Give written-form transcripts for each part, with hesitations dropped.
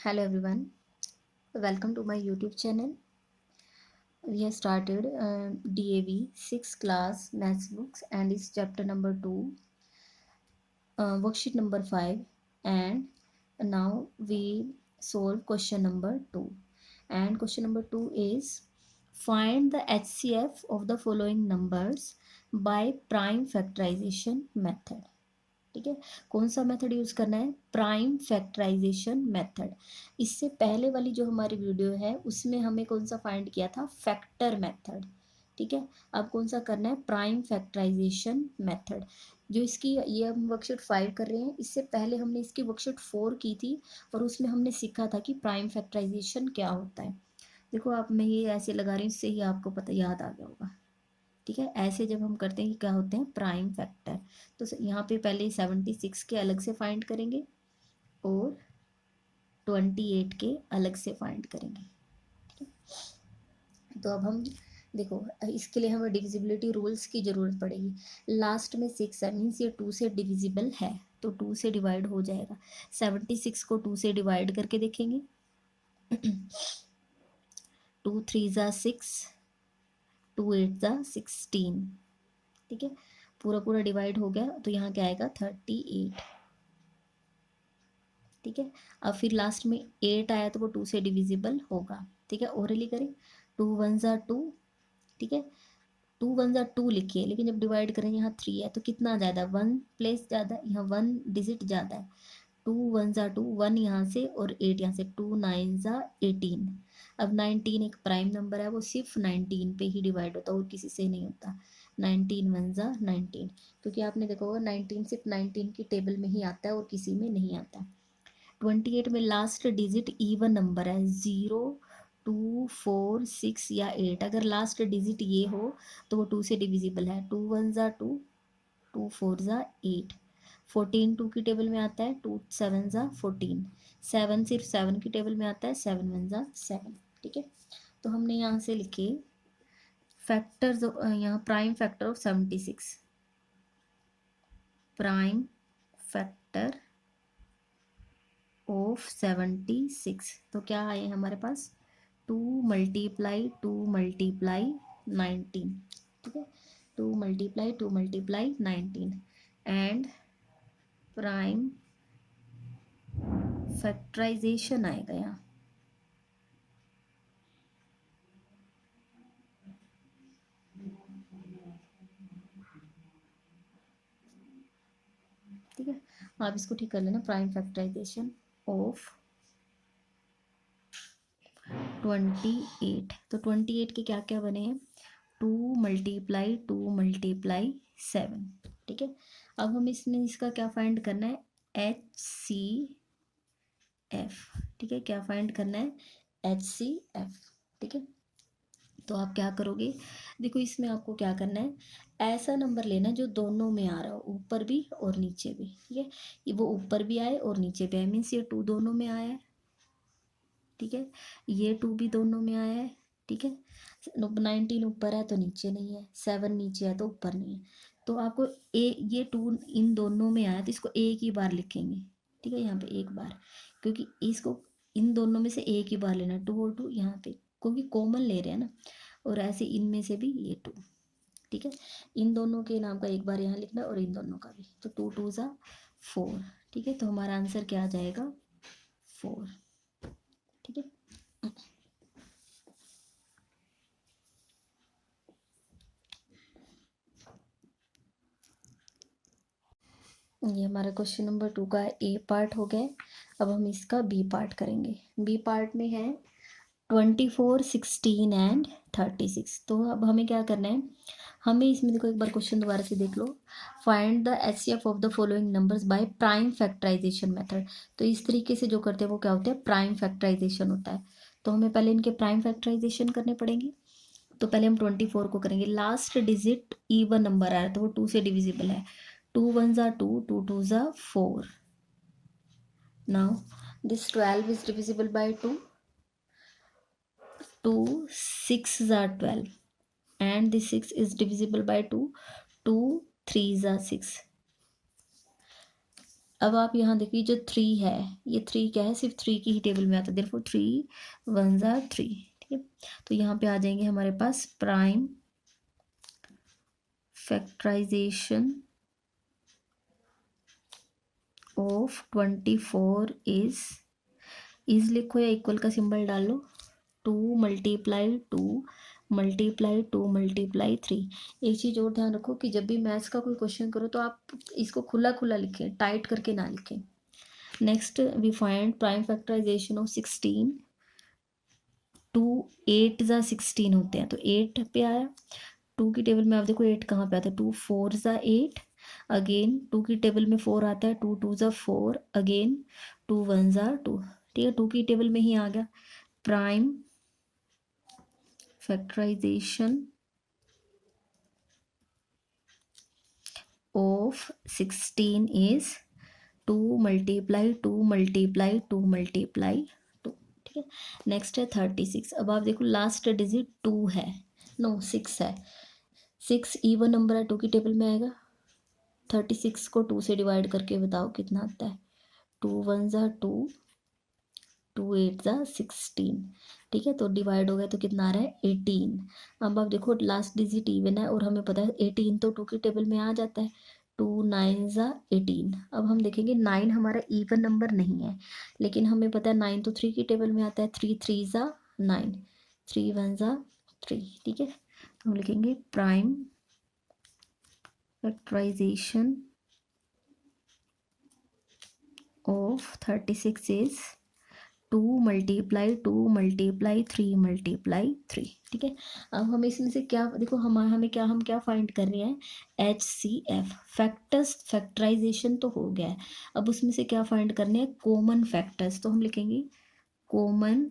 Hello everyone, welcome to my YouTube channel. We have started DAV 6th class maths books and it's chapter number 2, worksheet number 5, and now we solve question number 2. And question number 2 is find the HCF of the following numbers by prime factorization method. ठीक है, कौन सा method use करना है? Prime factorisation method. इससे पहले वाली जो हमारी वीडियो है उसमें हमें कौन सा फाइंड किया था? Factor method. ठीक है, अब कौन सा करना है? Prime factorisation method. जो इसकी ये हम वर्कशीट 5 कर रहे हैं, इससे पहले हमने इसकी वर्कशीट 4 की थी और उसमें हमने सीखा था कि प्राइम फैक्टराइजेशन क्या होता है। देखो, आप मैं ये ऐसे लगा रही हूँ, इससे ही आपको पता याद आ गया होगा। ठीक है, ऐसे जब हम करते हैं कि क्या होते हैं? Prime factor. तो यहाँ पे पहले 76 के अलग से फाइंड करेंगे और 28 के अलग से फाइंड करेंगे। ठीक है, तो अब हम देखो, इसके लिए हमें डिविजिबिलिटी रूल्स की ज़रूरत पड़ेगी। लास्ट में 6 है, मीन्स ये 2 से डिविजिबल है, तो 2 से डिवाइड हो जाएगा। 76 को 2 से डिवाइड करके देखेंगे। 2 3 ज़ा 6, 2 8 ज़ा 16। ठीक है, पूरा पूरा डिवाइड हो गया, तो यहाँ क्या आएगा? 38। ठीक है, अब फिर लास्ट में 8 आया तो वो 2 से डिविजिबल होगा। ठीक है, ओरली करें। 2 1 ज़ा 2। ठीक है, 2 1 ज़ा 2 लिखिए, लेकिन जब डिवाइड करें यहाँ 3 है तो कितना ज़्यादा? 1 प्लेस ज़्यादा, यहाँ 1 डिजिट ज़्यादा है। 2 1 ज़ा 2, 1 यहाँ से और 8 यहाँ से, 2 9 ज़ा 18। अब 19 एक प्राइम नंबर है, वो सिर्फ 19 पे ही डिवाइड होता है और किसी से नहीं होता। 19 1 ज़ा 19, क्योंकि आपने देखा होगा 19 सिर्फ 19 की टेबल में ही आता है और किसी में नहीं आता। 28 में लास्ट डिजिट इवन नंबर है, 0 2 4 6 या 8। अगर लास्ट डिजिट ये हो तो वो 2 से डिविजिबल है। 2 1 ज़ा 2, 2 4 ज़ा 8। 14 2 की टेबल में आता है, 2 7 ज़ा 14। 7 सिर्फ 7 की टेबल में आता है, 7 1 ज़ा 7। ठीक है, तो हमने यहाँ से लिखे फैक्टर्स, यहाँ prime factor of 76। Prime factor of 76, तो क्या आए हमारे पास? 2 मल्टीप्लाई 2 मल्टीप्लाई 19। ठीक है, 2 multiply 2 multiply 19 and prime factorization आएगा यहाँ। ठीक है, आप इसको ठीक कर लेना। प्राइम फैक्टराइजेशन ऑफ 28, तो 28 के क्या क्या बने हैं? 2 मल्टीप्लाई 2 मल्टीप्लाई 7। ठीक है, अब हम इसमें इसका क्या फाइंड करना है? HCF। ठीक है, क्या फाइंड करना है? HCF। ठीक है, तो आप क्या करोगे? देखो, इसमें आपको क्या करना है? ऐसा नंबर लेना है जो दोनों में आ रहा हो, ऊपर भी और नीचे भी। ठीक है, ये वो ऊपर भी आए और नीचे भी आए, मीन्स ये 2 दोनों में आया है। ठीक है, ये 2 भी दोनों में आया है। ठीक है, 19 ऊपर है तो नीचे नहीं है, 7 नीचे है तो ऊपर नहीं है। तो आपको ये 2 इन दोनों में आया तो इसको एक ही बार लिखेंगे। ठीक है, यहाँ पे एक बार, क्योंकि इसको इन दोनों में से एक ही बार लेना, 2 और 2 यहाँ पे, क्योंकि कॉमन ले रहे हैं ना। और ऐसे इनमें से भी ये 2। ठीक है, इन दोनों के नाम का एक बार यहाँ लिखना और इन दोनों का भी, तो 2 2 ज़ा 4। ठीक है, तो हमारा आंसर क्या आ जाएगा? 4। ठीक है, ये हमारा क्वेश्चन नंबर 2 का ए पार्ट हो गया। अब हम इसका बी पार्ट करेंगे। बी पार्ट में है 24 16 एंड 36। तो अब हमें क्या करना है? हमें इसमें देखो, एक बार क्वेश्चन दोबारा से देख लो। Find the HCF of the following numbers by prime factorisation method. तो इस तरीके से जो करते हैं वो क्या होता है? प्राइम फैक्टराइजेशन होता है। तो हमें पहले इनके प्राइम फैक्टराइजेशन करने पड़ेंगे। तो पहले हम 24 को करेंगे। लास्ट डिजिट इवन नंबर आ रहा है तो वो 2 से डिविजिबल है। 2 1 ज़ा 2, 2 2 ज़ा 4। Now this 12 is divisible by 2, 2 6 ज़ा 12, and this 6 is divisible by 2, 2 3 ज़ा 6। अब आप यहाँ देखिए जो 3 है, ये 3 क्या है, सिर्फ 3 की ही टेबल में आता है, देयरफॉर 3 1 ज़ा 3, ठीक है। तो यहाँ पे आ जाएंगे हमारे पास प्राइम फैक्टराइजेशन ऑफ 24 इज लिखो या इक्वल का सिंबल डालो, 2 मल्टीप्लाई 2 मल्टीप्लाई 2 मल्टीप्लाई 3। एक चीज़ और ध्यान रखो कि जब भी मैथ्स का कोई क्वेश्चन करो तो आप इसको खुला खुला लिखें, टाइट करके ना लिखें। Next we find prime factorization of 16, 2 8 ज़ा 16 होते हैं, तो 8 पे आया। 2 की टेबल में आप देखो 8 कहाँ पे आता है, 2 4 ज़ा 8, अगेन 2 की टेबल में 4 आता है, 2 2 ज़ा 4, अगेन 2 1 ज़ा 2, ठीक है। 2 की टेबल में ही आ गया। Prime factorization of 16 is 2 multiply 2 multiply 2 multiply 2, ठीक है। नेक्स्ट है 36। अब आप देखो लास्ट डिजिट 2 है, नो 6 है, 6 इवन नंबर है, 2 की टेबल में आएगा। 36 को 2 से डिवाइड करके बताओ कितना आता है, 2 1 ज़ा 2, 2 8 ज़ा 16, ठीक है। तो डिवाइड हो गया तो कितना आ रहा है 18। अब आप देखो लास्ट डिजिट इवन है और हमें पता है 18 तो 2 की टेबल में आ जाता है, 2 9 ज़ा 18। अब हम देखेंगे 9 हमारा इवन नंबर नहीं है, लेकिन हमें पता है 9 तो 3 की टेबल में आता है, 3 3 ज़ा 9, 3 1 ज़ा 3, ठीक है। तो हम लिखेंगे prime factorization of 36 is 2 multiply 2 multiply 3 multiply 3, ठीक है। अब हमें इसमें से क्या देखो, हम क्या फाइंड कर रहे हैं, HCF फैक्टर्स, फैक्टराइजेशन तो हो गया है। अब उसमें से क्या फाइंड करने हैं, कॉमन फैक्टर्स। तो हम लिखेंगे कॉमन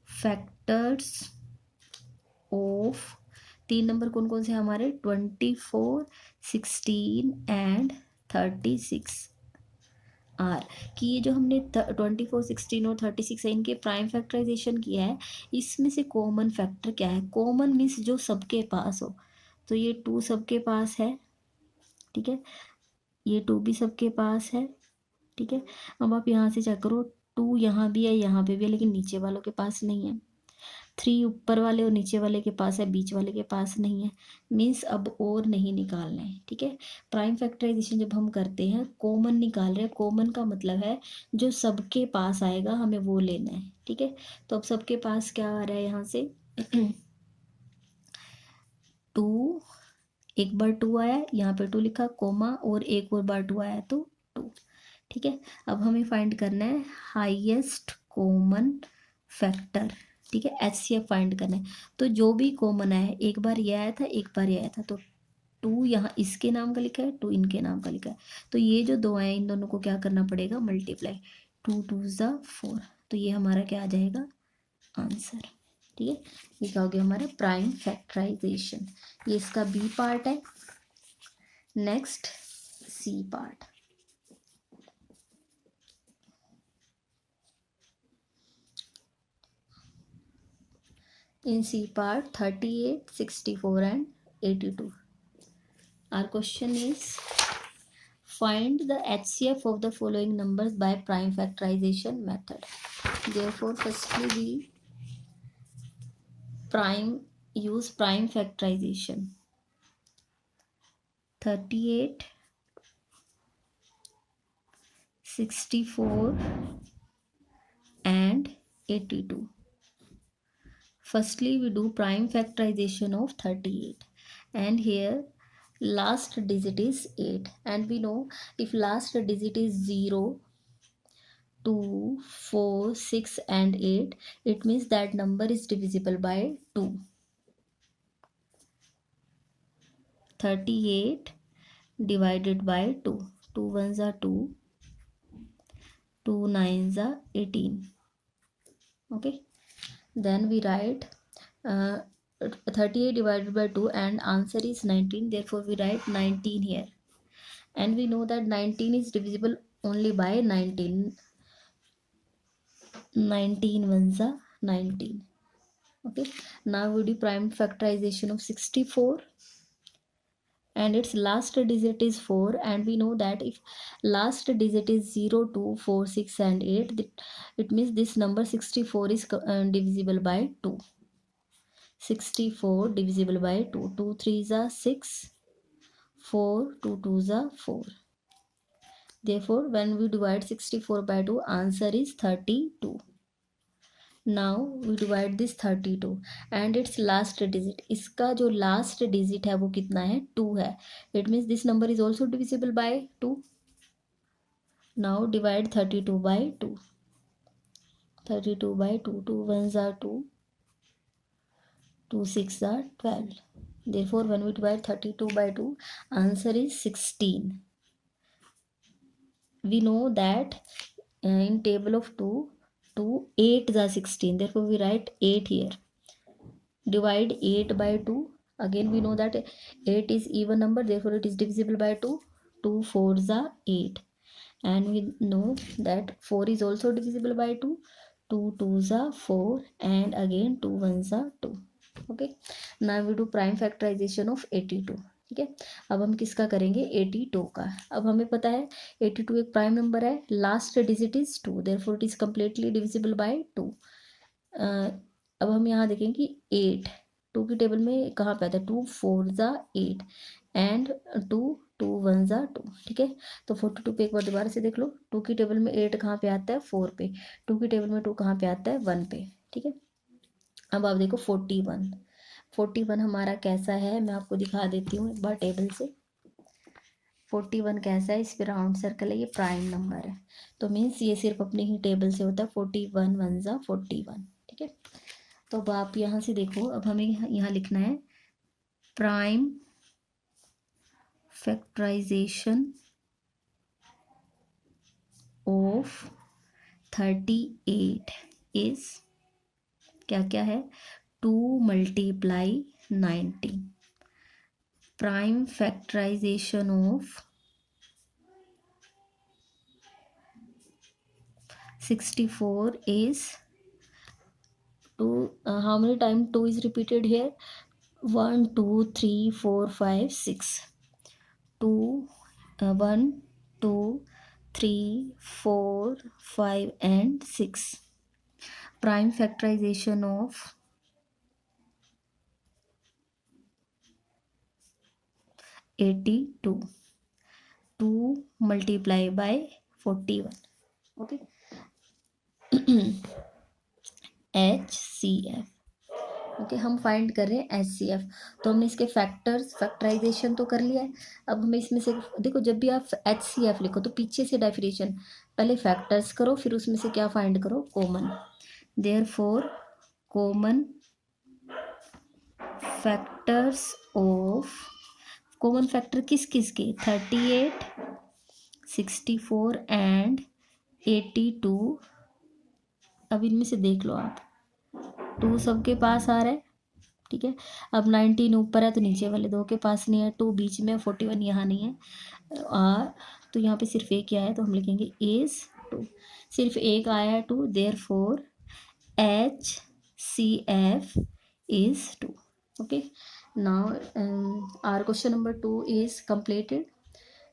फैक्टर्स ऑफ 3 नंबर कौन कौन से हमारे, 24 16 एंड 36 आर, कि ये जो हमने 24 16 और 36 है इनके प्राइम फैक्टराइजेशन किया है, इसमें से कॉमन फैक्टर क्या है, कॉमन मीन्स जो सबके पास हो। तो ये 2 सबके पास है, ठीक है, ये 2 भी सबके पास है, ठीक है। अब आप यहाँ से चेक करो, 2 यहाँ भी है, यहाँ पे भी है, लेकिन नीचे वालों के पास नहीं है। 3 ऊपर वाले और नीचे वाले के पास है, बीच वाले के पास नहीं है, मीन्स अब और नहीं निकालना है, ठीक है। प्राइम फैक्टराइजेशन जब हम करते हैं कॉमन निकाल रहे हैं, कॉमन का मतलब है जो सबके पास आएगा हमें वो लेना है, ठीक है। तो अब सबके पास क्या आ रहा है यहाँ से 2, एक बार 2 आया, यहाँ पे 2 लिखा कोमा, और एक और बार 2 आया तो 2, ठीक है। अब हमें फाइंड करना है हाईएस्ट कॉमन फैक्टर, ठीक है, HCF फाइंड करना है। तो जो भी कॉमन आया है, एक बार ये आया था, एक बार ये आया था, तो 2 यहाँ इसके नाम का लिखा है, 2 इनके नाम का लिखा है, तो ये जो 2 आए इन दोनों को क्या करना पड़ेगा, मल्टीप्लाई, 2 2 ज़ा 4, तो ये हमारा क्या आ जाएगा आंसर, ठीक है। ये क्या हो गया हमारा प्राइम फैक्टराइजेशन, ये इसका बी पार्ट है। Next C part, in C part 38 64 and 82 our question is find the HCF of the following numbers by prime factorization method. Therefore firstly we use prime factorization, 38 64 and 82. Firstly we do prime factorization of 38, and here last digit is 8, and we know if last digit is 0 2 4 6 and 8, it means that number is divisible by 2. 38 divided by 2, 2 ones are 2, 2 nines are 18, okay. Then we write 38 divided by 2 and answer is 19, therefore we write 19 here, and we know that 19 is divisible only by 19, 19 ones are 19, okay. Now we do prime factorization of 64, and its last digit is 4, and we know that if last digit is 0, 2, 4, 6 and 8, it means this number 64 is divisible by 2. 64 divisible by 2. 2 3s are 6, 4 2 2s are 4. Therefore, when we divide 64 by 2, answer is 32. Now we divide this 32 and its last digit. इसका जो last digit है वो कितना है? 2 है. It means this number is also divisible by 2. Now divide 32 by 2. 32 by 2. 2 ones are 2. 2 6 are 12. Therefore, when we divide 32 by 2, answer is 16. We know that in table of 2, 8 are 16. Therefore, we write 8 here. Divide 8 by 2. Again, we know that 8 is even number. Therefore, it is divisible by 2. 2 4s are 8. And we know that 4 is also divisible by 2. 2 2s are 4. And again, 2 1s are 2. Okay. Now we do prime factorization of 82. ठीक है. अब हम किसका करेंगे? 82 का. अब हमें पता है 82 एक प्राइम नंबर है. Last digit is 2. Therefore it is completely divisible by 2. अब हम यहाँ देखेंगे कि 8 2 की टेबल में कहाँ पे आता है? 2 4s are 8 and 2 2 1s are 2. ठीक है. तो 42 पे एक बार दोबारा से देख लो. 2 की टेबल में 8 कहाँ पे आता है? 4 पे. 2 की टेबल में 2 कहाँ पे आता है? 1 पे. ठीक है. अब आप देखो 41 हमारा कैसा है, मैं आपको दिखा देती हूँ एक बार टेबल से. 41 कैसा है? इस पर राउंड सर्कल है, ये प्राइम नंबर है. तो मीन्स ये सिर्फ अपनी ही टेबल से होता है. 41 1s are 41. ठीक है. तो अब आप यहाँ से देखो. अब हमें यहाँ लिखना है प्राइम फैक्टराइजेशन ऑफ 38 इज क्या क्या है? 2 multiply 90. Prime factorization of 64 is 2. How many times 2 is repeated here? 1 2 3 4 5 6. 2 1 2 3 4 5 and 6. Prime factorization of 82. 2 multiply by 41. Okay. HCF. Okay. हम फाइंड कर रहे हैं HCF. तो हमने इसके फैक्टराइजेशन तो कर लिया है. अब हमें इसमें से देखो, जब भी आप HCF लिखो तो पीछे से डेफिनेशन पहले फैक्टर्स करो, फिर उसमें से क्या फाइंड करो? Common. Therefore common factors of, common factor किस किस के? 38 64 एंड 82. अब इनमें से देख लो आप. 2 सबके पास आ रहा है. ठीक है. अब 19 ऊपर है तो नीचे वाले 2 के पास नहीं है. 2 बीच में, 41 यहाँ नहीं है. तो यहाँ पे सिर्फ एक आया है तो हम लिखेंगे इज 2. सिर्फ एक आया है 2. Therefore HCF is 2. Okay. Now our question number 2 is completed.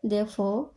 Therefore